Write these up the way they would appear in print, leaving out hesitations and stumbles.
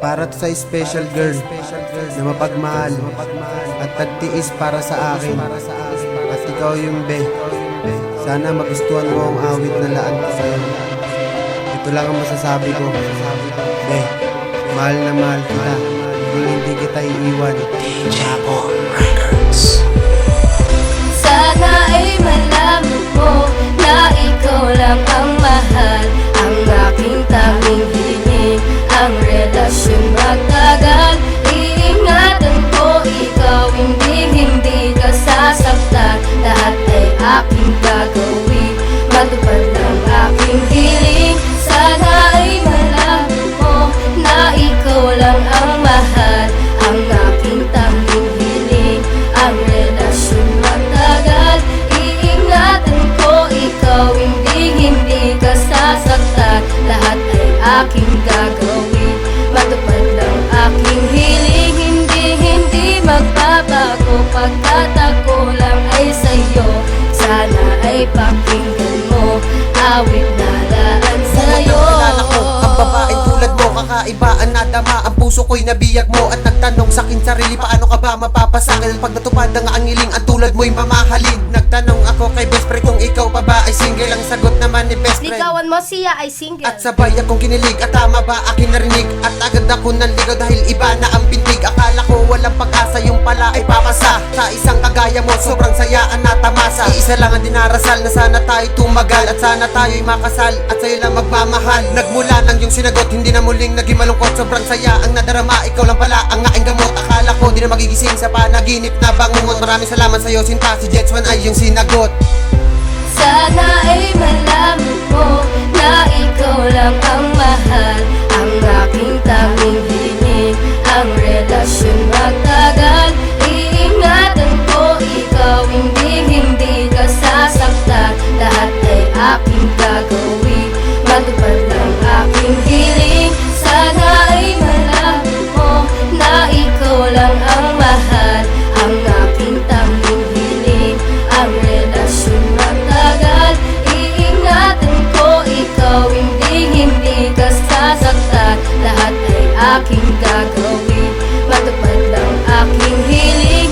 Para to sa special girl na mapagmahal at nagtiis para sa akin. At ikaw yung be. Sana magustuhan mo ang awit na laan ko sa'yo. Ito lang ang masasabi ko. Be, mahal na mahal kita. Hindi kita iiwan. DJ Bong Records. Sana ay malaman mo na ikaw lang ang mahal, ang aking tanging hiling, ang relasyon magtagal. Iingatan ko ikaw, hindi ka sasaktan. Lahat ay aking gagawin, matupad ng aking hiling. Sana ay malaman mo na ikaw lang ang mahal, ang aking tanging hiling, ang relasyon magtagal. Iingatan ko ikaw, hindi ka sasaktan. Lahat ay aking gagawin, matupad ng aking hiling. Hindi magbabago, pagtatako lang ay sa'yo. Sana ay pakinggan mo, awit na laan sa'yo. Kilala ko ang babaeng tulad mo, kakaiba ang nadama. Ang puso ko'y nabiyag mo at nagtanong sa'kin sarili, paano ka ba mapapasakil? Pag natupad ang angiling, ang tulad mo'y mamahalin. Nagtanong ako kay best friend kung ikaw pa ba ay single. Ang sagot naman ni best friend, Ligawan mo siya ay single. at sabay akong kinilig, at tama ba aking narinig? At agad ako nanligaw dahil iba na ang pintig. Akala ko walang pag-asa, yung pala ay papasa. Sa isang kagaya mo, sobrang sayaan na tamasa. Iisa lang ang dinarasal, na sana tayo tumagal, at sana tayo'y makasal, at sa'yo lang magmamahal. Nagmula nang yung sinagot, hindi na muling naging malungkot. Sobrang saya ang nadarama, ikaw lang pala ang aking gamot. Akala ko di na magigising sa panaginip na bangungot. Maraming salamat sa'yo, sinta, si Jetswan ay yung sinagot. Sana ay malaman mo na ikaw lang ang mahal, ang aking tanging hiling, ang relasyon magtagal. Iingatan ko ikaw, hindi ka sasaktan. Lahat ay aking gagawin, matupad ng aking hiling. Sana ay malaman mo na ikaw lang ang mahal, ang aking tanging hiling, ang relasyon magtagal. Iingatan ko ikaw, hindi ka sasaktan. Lahat ay aking gagawin, matupad ng aking hiling.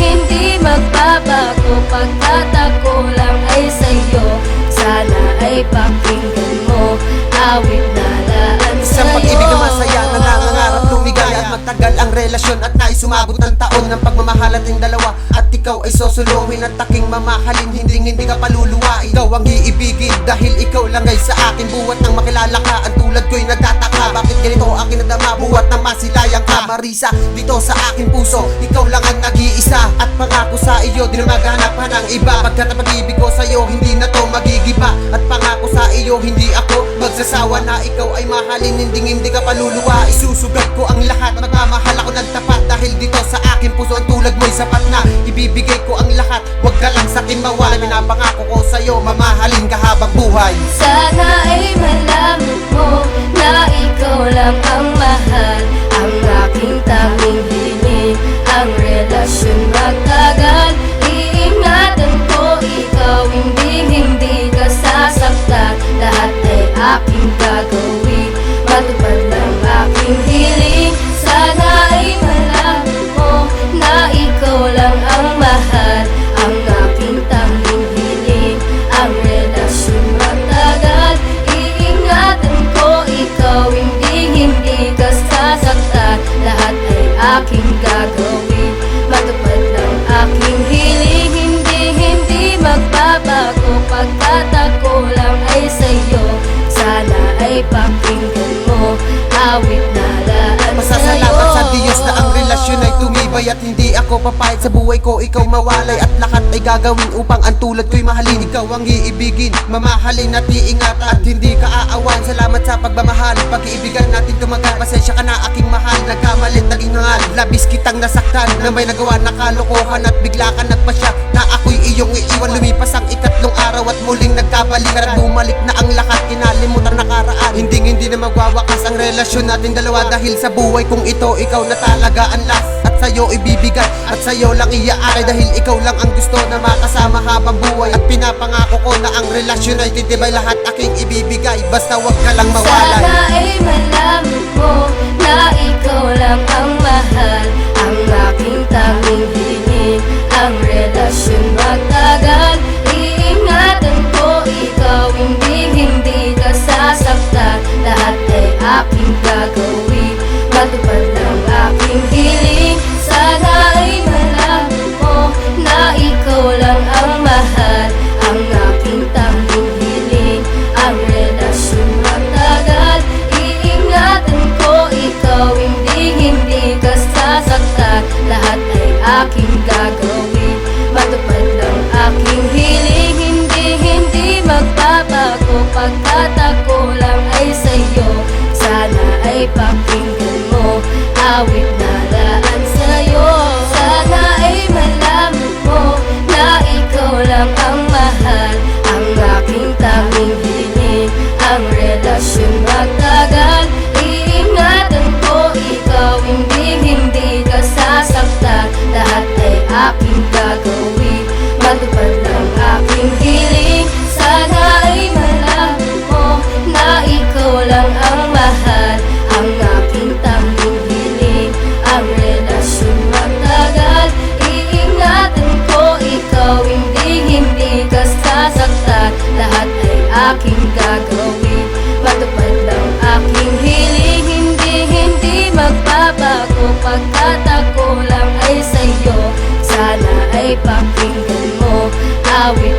Hindi magbabago, pagtatako lang ay sa'yo. Sana ay pakinggan mo, awit na laan Isang sa'yo. pag-ibig na masaya, na nangangarap lumigaya at magtagal ang relasyon, at nais sumabot ng taon ng pagmamahal ating dalawa. At ikaw ay susuluhin at taking mamahalin, hindi ka paluluwa. Ikaw ang iibigin dahil ikaw lang ay sa akin. Buwat nang makilala ka, ang tulad ko'y nagtataka. Bakit ganito aking nadama, buwat nang masilayang ka. Marisa, dito sa aking puso, ikaw lang ang nag-iisa. At pangako sa iyo, di na maghanap pa ng iba. Pagkat ang pag-ibig ko sa'yo, hindi na to magigiba. At pangako sa iyo, hindi ako magsasawa na ikaw ay mahalin, hindi ka paluluwa. Isusugat ko ang lahat, magmamahal ako ng tapat. Dahil dito sa aking puso, ang tulad mo'y sapat na. Ibibigay ko ang lahat, wag ka lang sa'kin mawala. Pinapangako ko sa'yo, mamahalin ka habang buhay. Sana ay malaman mo na ikaw lang ang mahal, ang aking tanging hiling, ang relasyon magtagal. Iingatan ko ikaw, hindi ka sasaktan. Lahat ay aking gagawin, matupad ng aking hiling. Sana ay malaman mo na ikaw lang ang mahal, ang aking tanging hiling, ang relasyon magtagal. Iingatan ko ikaw, hindi ka sasaktan. Lahat ay aking gagawin, matupad ng aking hiling. Hindi magbabago, pagtatako lang ay sa'yo. Sana ay pakinggan mo, awit na laan Masasalamat sa'yo. sa Diyos na ang relasyon ay tumibay, at hindi ako papayag sa buhay ko ikaw mawalay. At lahat ay gagawin upang ang tulad ko'y mahalin. Ikaw ang iibigin, mamahalin at iingatan, at hindi ka aawan. Salamat sa pagmamahal, pag-iibigan natin tumagal. Pasensya ka na aking mahal, nagkamalit naging hangal. Labis kitang nasaktan na may nagawa na kalokohan, at bigla ka nagpasya na ako'y iyong iiwan. Lumipas ang ikatlong araw at muling nagkabalikan, at bumalik na ang lahat, kinalimutan nakaraan. Hindi na magwawakas ang relasyon natin dalawa. Dahil sa buhay kong ito, ikaw na talaga ang last. At sa'yo ibibigay, at sa'yo lang iaakay. Dahil ikaw lang ang gusto na makasama habang buhay. At pinapangako ko na ang relasyon ay titibay. Lahat aking ibibigay, basta wag ka lang mawalay. Sana ay malaman mo na ikaw lang ang mahal. Ang aking tanging hingin, ang relasyon magtagal. Iingatan ko ikaw, hindi ka sasaktan. Lahat ay aking gagawin, matupad ng aking hiling. Sana ay malaman mo na ikaw lang ang mahal. Ang aking tanging hiling, ang relasyon magtagal. Iingatan ko ikaw, hindi ka sasaktan. Lahat ay aking gagawin, matupad ng aking hiling. Hindi magbabago, pagkat ako lang ay sa'yo. Sana ay pakinggan mo, awit na laan sa'yo. Sana ay malaman mo na ikaw lang ang mahal. Ang aking tanging hiling, ang relasyon magtagal. Iingatan ko ikaw, hindi ka sasaktan. Lahat ay aking gagawin, matupad ng aking hiling. Sana ay malaman mo na ikaw lang ang mahal. Ang aking tanging hiling, ang relasyon magtagal. Iingatan ko ikaw, hindi ka sasaktan. Lahat ay aking gagawin, matupad ng aking hiling. Hindi magbabago, pagkat ako lang ay sa'yo. Sana ay pakinggan mo, awit